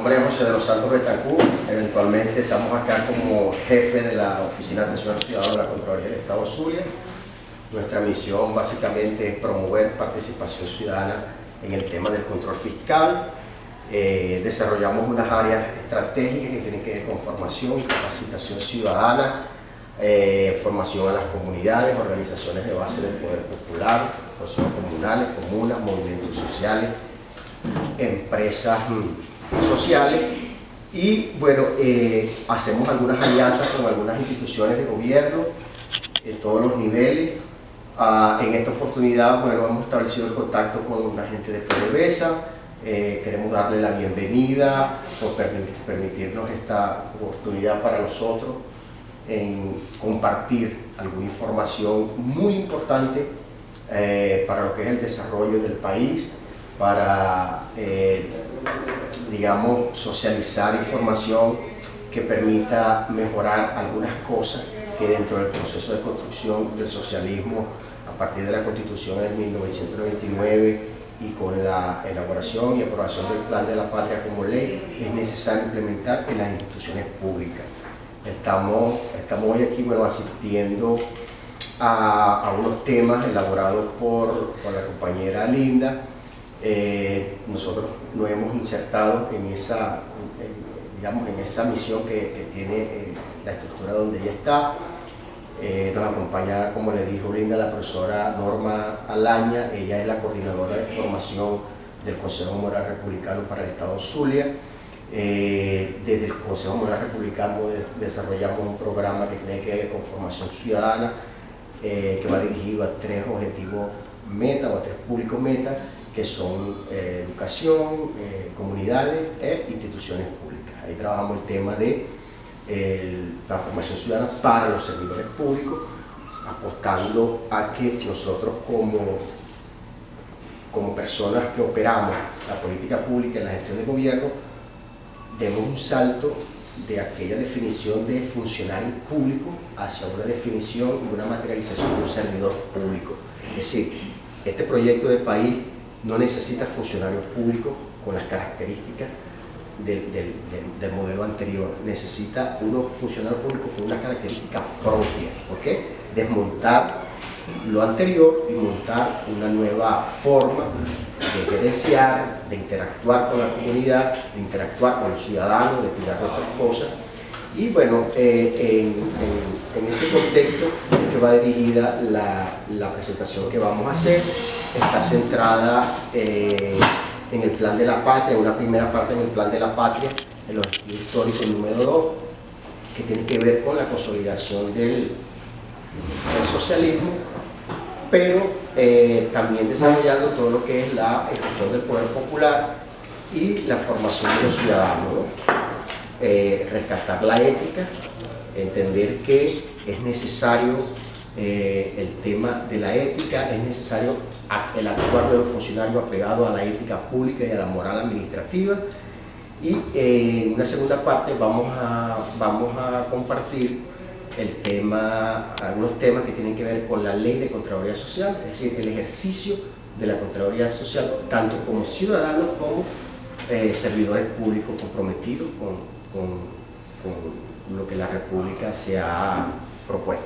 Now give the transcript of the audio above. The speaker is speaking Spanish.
nombre es José de los Santos Betancur. Eventualmente estamos acá como jefe de la Oficina de Atención al Ciudadano de la Contraloría del Estado Zulia. Nuestra misión básicamente es promover participación ciudadana en el tema del control fiscal. Desarrollamos unas áreas estratégicas que tienen que ver con formación y capacitación ciudadana, formación a las comunidades, organizaciones de base del poder popular, consejos comunales, comunas, movimientos sociales, empresas sociales y bueno, hacemos algunas alianzas con algunas instituciones de gobierno en todos los niveles. En esta oportunidad, bueno, hemos establecido el contacto con una gente de PDVSA. Queremos darle la bienvenida por permitirnos esta oportunidad para nosotros en compartir alguna información muy importante para lo que es el desarrollo del país, para, digamos, socializar información que permita mejorar algunas cosas que dentro del proceso de construcción del socialismo a partir de la Constitución en 1999 y con la elaboración y aprobación del Plan de la Patria como ley, es necesario implementar en las instituciones públicas. Estamos hoy aquí, bueno, asistiendo a unos temas elaborados por la compañera Linda. Nosotros nos hemos insertado en esa, digamos, en esa misión que tiene la estructura donde ella está. Nos acompaña, como le dijo Linda, la profesora Norma Alaña. Ella es la coordinadora de formación del Consejo Moral Republicano para el Estado Zulia. Desde el Consejo Moral Republicano desarrollamos un programa que tiene que ver con formación ciudadana, que va dirigido a tres objetivos meta o a tres públicos meta, que son educación, comunidades e instituciones públicas. Ahí trabajamos el tema de la formación ciudadana para los servidores públicos, apostando a que nosotros como personas que operamos la política pública en la gestión de gobierno, demos un salto de aquella definición de funcionario público hacia una definición y una materialización de un servidor público. Es decir, este proyecto de país no necesita funcionarios públicos con las características del modelo anterior. Necesita unos funcionarios públicos con una característica propia. ¿Por qué? Desmontar lo anterior y montar una nueva forma de gerenciar, de interactuar con la comunidad, de interactuar con los ciudadanos, de cuidar nuestras cosas. Y bueno, en ese contexto es que va dirigida la presentación que vamos a hacer. Está centrada en el Plan de la Patria, una primera parte en el Plan de la Patria, el objetivo histórico número 2, que tiene que ver con la consolidación del socialismo, pero también desarrollando todo lo que es la ejecución del poder popular y la formación de los ciudadanos, ¿no? Rescatar la ética, entender que es necesario el tema de la ética, es necesario el actuar de los funcionarios apegado a la ética pública y a la moral administrativa. Y en una segunda parte vamos a compartir algunos temas que tienen que ver con la ley de Contraloría Social, es decir, el ejercicio de la Contraloría Social, tanto como ciudadanos como servidores públicos comprometidos con lo que la República se ha propuesto.